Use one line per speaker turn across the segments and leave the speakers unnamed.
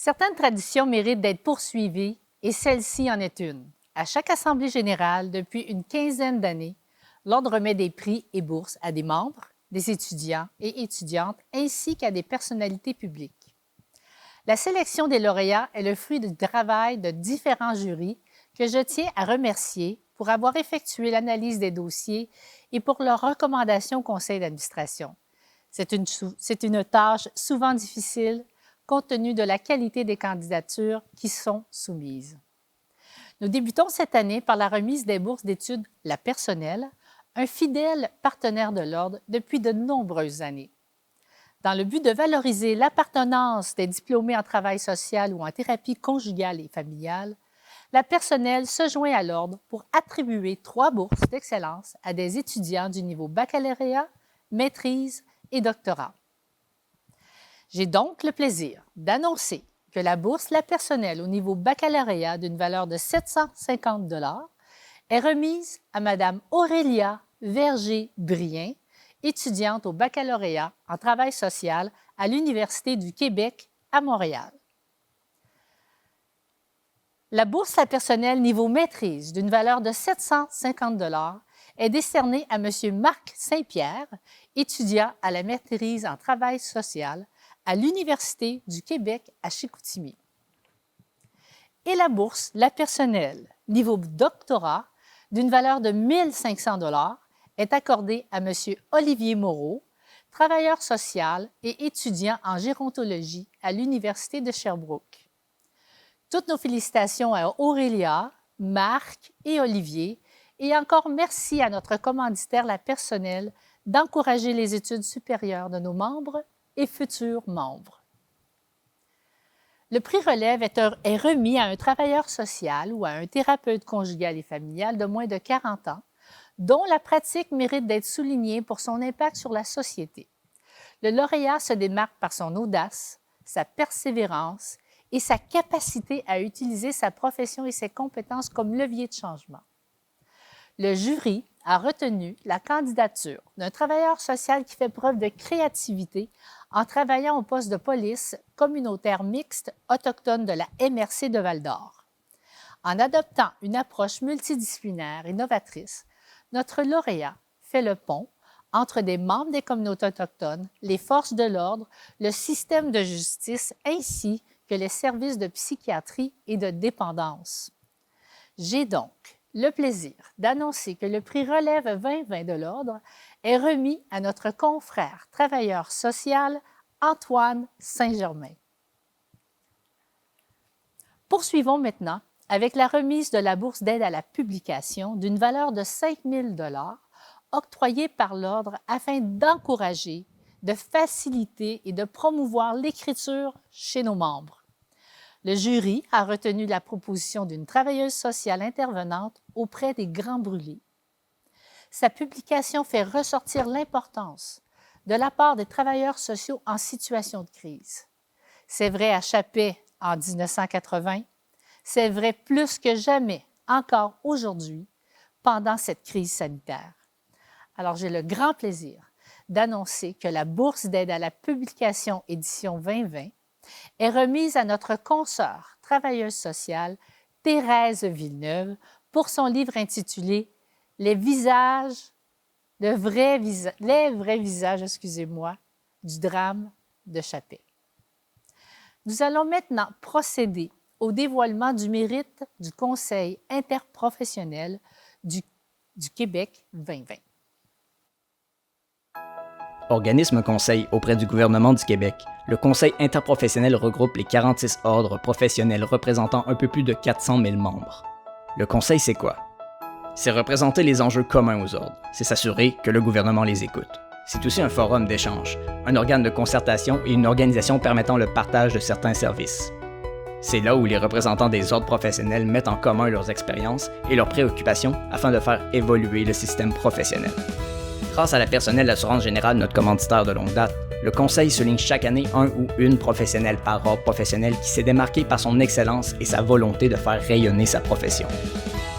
Certaines traditions méritent d'être poursuivies et celle-ci en est une. À chaque Assemblée générale, depuis une quinzaine d'années, l'Ordre remet des prix et bourses à des membres, des étudiants et étudiantes, ainsi qu'à des personnalités publiques. La sélection des lauréats est le fruit du travail de différents jurys que je tiens à remercier pour avoir effectué l'analyse des dossiers et pour leurs recommandations au conseil d'administration. C'est une tâche souvent difficile compte tenu de la qualité des candidatures qui sont soumises. Nous débutons cette année par la remise des bourses d'études La Personnelle, un fidèle partenaire de l'Ordre depuis de nombreuses années. Dans le but de valoriser l'appartenance des diplômés en travail social ou en thérapie conjugale et familiale, La Personnelle se joint à l'Ordre pour attribuer 3 bourses d'excellence à des étudiants du niveau baccalauréat, maîtrise et doctorat. J'ai donc le plaisir d'annoncer que la bourse La Personnelle au niveau baccalauréat d'une valeur de 750 $ est remise à Mme Aurélia Verger-Brien, étudiante au baccalauréat en travail social à l'Université du Québec à Montréal. La bourse La Personnelle niveau maîtrise d'une valeur de 750 $ est décernée à M. Marc Saint-Pierre, étudiant à la maîtrise en travail social à l'Université du Québec à Chicoutimi. Et la bourse La Personnelle niveau doctorat d'une valeur de 1 500 $ est accordée à M. Olivier Moreau, travailleur social et étudiant en gérontologie à l'Université de Sherbrooke. Toutes nos félicitations à Aurélia, Marc et Olivier, et encore merci à notre commanditaire La Personnelle d'encourager les études supérieures de nos membres et futurs membres. Le prix relève est remis à un travailleur social ou à un thérapeute conjugal et familial de moins de 40 ans, dont la pratique mérite d'être soulignée pour son impact sur la société. Le lauréat se démarque par son audace, sa persévérance et sa capacité à utiliser sa profession et ses compétences comme levier de changement. Le jury a retenu la candidature d'un travailleur social qui fait preuve de créativité en travaillant au poste de police communautaire mixte autochtone de la MRC de Val-d'Or. En adoptant une approche multidisciplinaire et novatrice, notre lauréat fait le pont entre des membres des communautés autochtones, les forces de l'ordre, le système de justice ainsi que les services de psychiatrie et de dépendance. J'ai donc le plaisir d'annoncer que le prix Relève 2020 de l'Ordre est remis à notre confrère travailleur social Antoine Saint-Germain. Poursuivons maintenant avec la remise de la bourse d'aide à la publication d'une valeur de 5 000 $ octroyée par l'Ordre afin d'encourager, de faciliter et de promouvoir l'écriture chez nos membres. Le jury a retenu la proposition d'une travailleuse sociale intervenante auprès des Grands Brûlés. Sa publication fait ressortir l'importance de la part des travailleurs sociaux en situation de crise. C'est vrai à Chappé en 1980, c'est vrai plus que jamais encore aujourd'hui pendant cette crise sanitaire. Alors j'ai le grand plaisir d'annoncer que la bourse d'aide à la publication édition 2020 est remise à notre consoeur travailleuse sociale Thérèse Villeneuve pour son livre intitulé « Les vrais visages, du drame de Chappé ». Nous allons maintenant procéder au dévoilement du mérite du Conseil interprofessionnel du Québec 2020.
Organisme conseil auprès du gouvernement du Québec, le Conseil interprofessionnel regroupe les 46 ordres professionnels représentant un peu plus de 400 000 membres. Le Conseil, c'est quoi? C'est représenter les enjeux communs aux ordres, c'est s'assurer que le gouvernement les écoute. C'est aussi un forum d'échange, un organe de concertation et une organisation permettant le partage de certains services. C'est là où les représentants des ordres professionnels mettent en commun leurs expériences et leurs préoccupations afin de faire évoluer le système professionnel. Grâce à La Personnelle d'assurance générale, notre commanditaire de longue date, le Conseil souligne chaque année un ou une professionnelle par ordre professionnel qui s'est démarqué par son excellence et sa volonté de faire rayonner sa profession.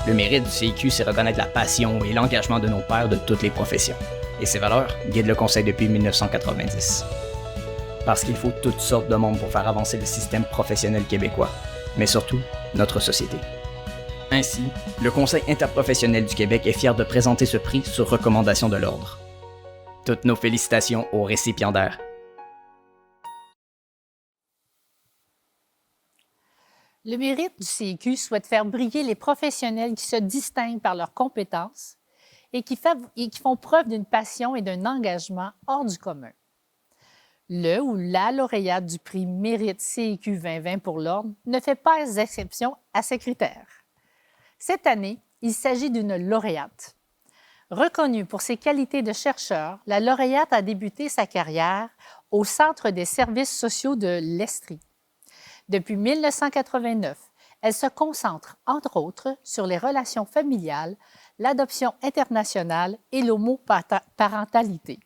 Le mérite du CIQ, c'est reconnaître la passion et l'engagement de nos pairs de toutes les professions. Et ces valeurs guident le Conseil depuis 1990. Parce qu'il faut toutes sortes de monde pour faire avancer le système professionnel québécois, mais surtout notre société. Ainsi, le Conseil interprofessionnel du Québec est fier de présenter ce prix sur recommandation de l'Ordre. Toutes nos félicitations aux récipiendaires.
Le mérite du CIQ souhaite faire briller les professionnels qui se distinguent par leurs compétences et qui font preuve d'une passion et d'un engagement hors du commun. Le ou la lauréate du prix Mérite CIQ 2020 pour l'Ordre ne fait pas exception à ces critères. Cette année, il s'agit d'une lauréate. Reconnue pour ses qualités de chercheur, la lauréate a débuté sa carrière au Centre des services sociaux de l'Estrie. Depuis 1989, elle se concentre, entre autres, sur les relations familiales, l'adoption internationale et l'homoparentalité.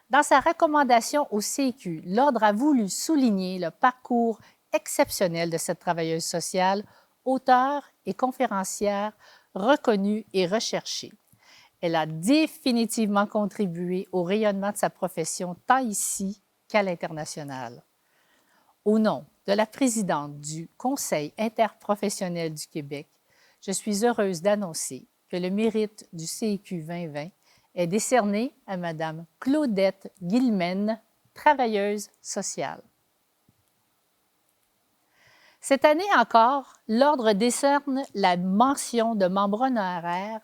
Dans sa recommandation au CIQ, l'Ordre a voulu souligner le parcours exceptionnel de cette travailleuse sociale, auteure et conférencière reconnue et recherchée. Elle a définitivement contribué au rayonnement de sa profession tant ici qu'à l'international. Au nom de la présidente du Conseil interprofessionnel du Québec, je suis heureuse d'annoncer que le mérite du CIQ 2020 est décerné à Mme Claudette Guillemenne, travailleuse sociale. Cette année encore, l'Ordre décerne la mention de membre honoraire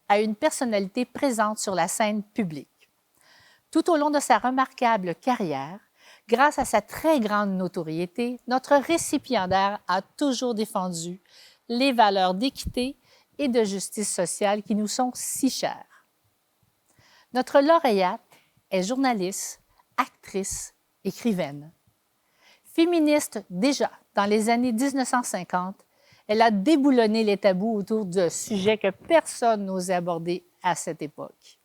à une personnalité présente sur la scène publique. Tout au long de sa remarquable carrière, grâce à sa très grande notoriété, notre récipiendaire a toujours défendu les valeurs d'équité et de justice sociale qui nous sont si chères. Notre lauréate est journaliste, actrice, écrivaine. Féministe déjà dans les années 1950, elle a déboulonné les tabous autour de sujets que personne n'osait aborder à cette époque.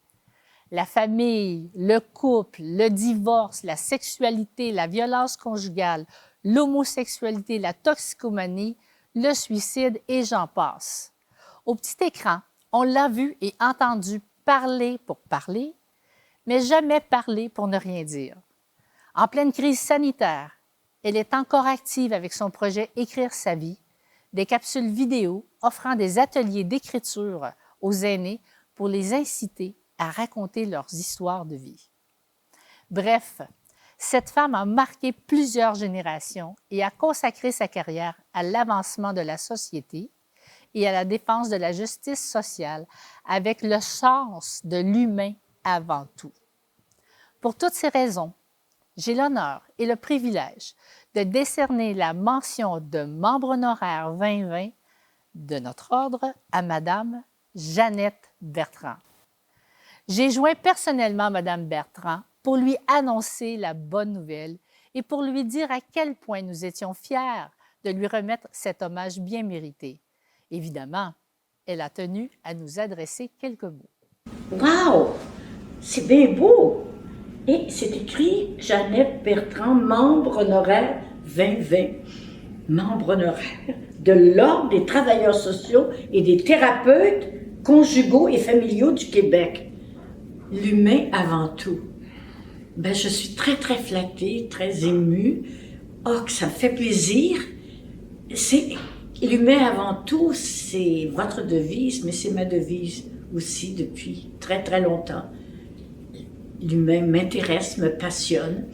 La famille, le couple, le divorce, la sexualité, la violence conjugale, l'homosexualité, la toxicomanie, le suicide et j'en passe. Au petit écran, on l'a vu et entendu parler pour parler, mais jamais parler pour ne rien dire. En pleine crise sanitaire, elle est encore active avec son projet Écrire sa vie, des capsules vidéo offrant des ateliers d'écriture aux aînés pour les inciter à raconter leurs histoires de vie. Bref, cette femme a marqué plusieurs générations et a consacré sa carrière à l'avancement de la société et à la défense de la justice sociale avec le sens de l'humain avant tout. Pour toutes ces raisons, j'ai l'honneur et le privilège de décerner la mention de membre honoraire 2020 de notre ordre à Mme Jeannette Bertrand. J'ai joint personnellement Mme Bertrand pour lui annoncer la bonne nouvelle et pour lui dire à quel point nous étions fiers de lui remettre cet hommage bien mérité. Évidemment, elle a tenu à nous adresser quelques mots.
Wow! C'est bien beau! Et c'est écrit Jeannette Bertrand, membre honoraire 2020. Membre honoraire de l'Ordre des travailleurs sociaux et des thérapeutes conjugaux et familiaux du Québec. L'humain avant tout. Ben, je suis très, très flattée, très émue. Oh, que ça me fait plaisir. C'est l'humain avant tout, c'est votre devise, mais c'est ma devise aussi depuis très, très longtemps. L'humain m'intéresse, me passionne.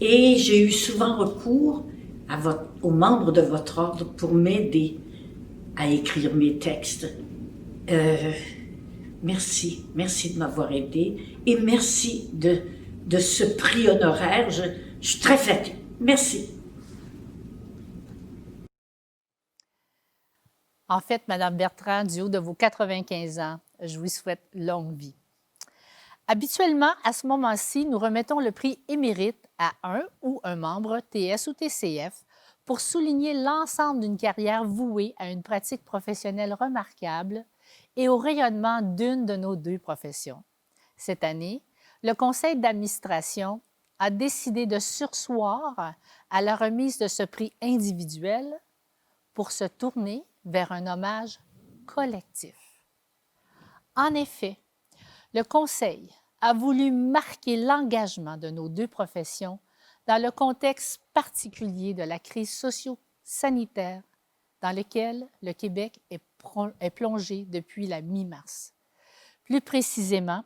Et j'ai eu souvent recours aux membres de votre ordre pour m'aider à écrire mes textes. Merci de m'avoir aidé et merci de ce prix honoraire. Je suis très flattée. Merci.
En fait, Mme Bertrand, du haut de vos 95 ans, je vous souhaite longue vie. Habituellement, à ce moment-ci, nous remettons le prix émérite à un ou un membre TS ou TCF pour souligner l'ensemble d'une carrière vouée à une pratique professionnelle remarquable et au rayonnement d'une de nos deux professions. Cette année, le conseil d'administration a décidé de surseoir à la remise de ce prix individuel pour se tourner vers un hommage collectif. En effet, le Conseil a voulu marquer l'engagement de nos deux professions dans le contexte particulier de la crise socio-sanitaire dans lequel le Québec est plongé depuis la mi-mars. Plus précisément,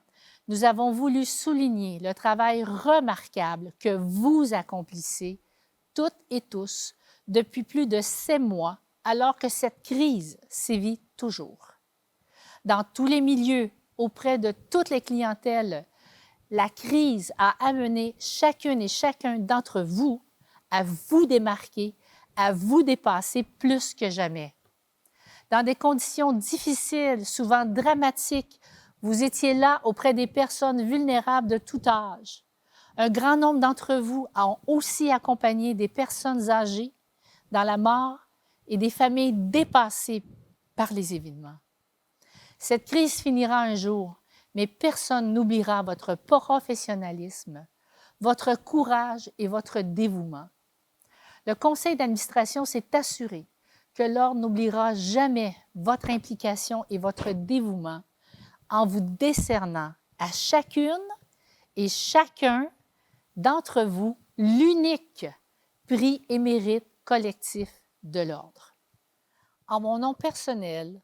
nous avons voulu souligner le travail remarquable que vous accomplissez, toutes et tous, depuis plus de 7 mois, alors que cette crise sévit toujours. Dans tous les milieux, auprès de toutes les clientèles, la crise a amené chacune et chacun d'entre vous à vous démarquer, à vous dépasser plus que jamais. Dans des conditions difficiles, souvent dramatiques, vous étiez là auprès des personnes vulnérables de tout âge. Un grand nombre d'entre vous ont aussi accompagné des personnes âgées dans la mort et des familles dépassées par les événements. Cette crise finira un jour, mais personne n'oubliera votre professionnalisme, votre courage et votre dévouement. Le conseil d'administration s'est assuré que l'Ordre n'oubliera jamais votre implication et votre dévouement en vous décernant à chacune et chacun d'entre vous l'unique prix et mérite collectif de l'Ordre. En mon nom personnel,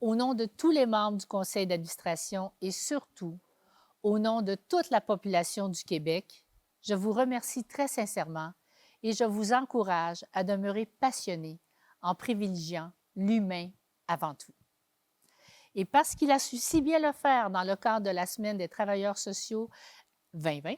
au nom de tous les membres du conseil d'administration et surtout au nom de toute la population du Québec, je vous remercie très sincèrement et je vous encourage à demeurer passionnés en privilégiant l'humain avant tout. Et parce qu'il a su si bien le faire dans le cadre de la Semaine des travailleurs sociaux 2020,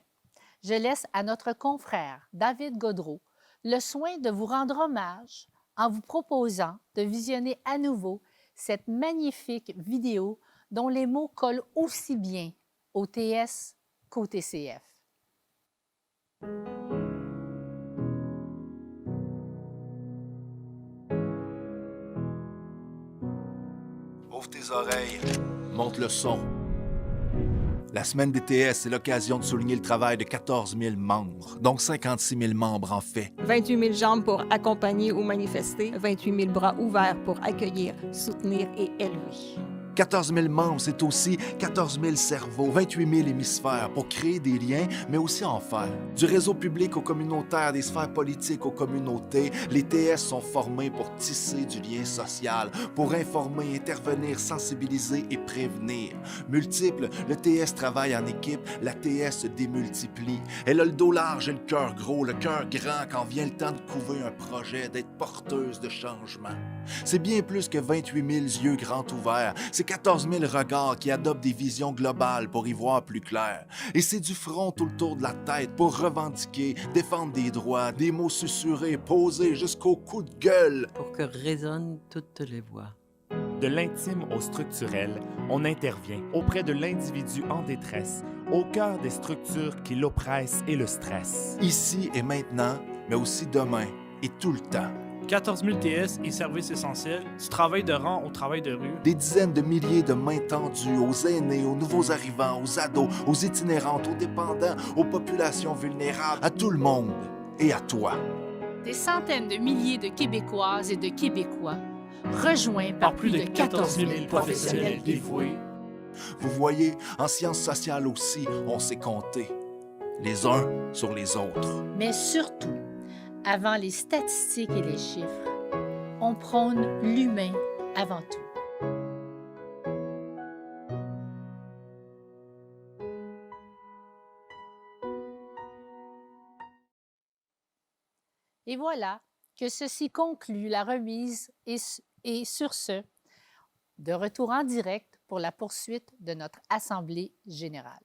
je laisse à notre confrère David Gaudreault le soin de vous rendre hommage en vous proposant de visionner à nouveau cette magnifique vidéo dont les mots collent aussi bien au TS qu'au TCF.
Ouvre tes oreilles, monte le son. La semaine des TS, c'est l'occasion de souligner le travail de 14 000 membres, donc 56 000 membres en fait.
28 000 jambes pour accompagner ou manifester, 28 000 bras ouverts pour accueillir, soutenir et élever.
14 000 membres, c'est aussi 14 000 cerveaux, 28 000 hémisphères pour créer des liens, mais aussi en faire. Du réseau public au communautaire, des sphères politiques aux communautés, les TS sont formés pour tisser du lien social, pour informer, intervenir, sensibiliser et prévenir. Multiple, le TS travaille en équipe, la TS se démultiplie. Elle a le dos large et le cœur gros, le cœur grand quand vient le temps de couver un projet, d'être porteuse de changement. C'est bien plus que 28 000 yeux grands ouverts. C'est 14 000 regards qui adoptent des visions globales pour y voir plus clair. Et c'est du front tout le tour de la tête pour revendiquer, défendre des droits, des mots susurrés, posés jusqu'au coup de gueule.
Pour que résonnent toutes les voix.
De l'intime au structurel, on intervient auprès de l'individu en détresse, au cœur des structures qui l'oppressent et le stressent.
Ici et maintenant, mais aussi demain et tout le temps.
14 000 TS et services essentiels, du travail de rang au travail de rue.
Des dizaines de milliers de mains tendues aux aînés, aux nouveaux arrivants, aux ados, aux itinérantes, aux dépendants, aux populations vulnérables, à tout le monde et à toi.
Des centaines de milliers de Québécoises et de Québécois, rejoints par plus de 14 000 professionnels dévoués.
Vous voyez, en sciences sociales aussi, on s'est compté, les uns sur les autres.
Mais surtout, avant les statistiques et les chiffres, on prône l'humain avant tout. Et voilà que ceci conclut la remise et sur ce, de retour en direct pour la poursuite de notre Assemblée générale.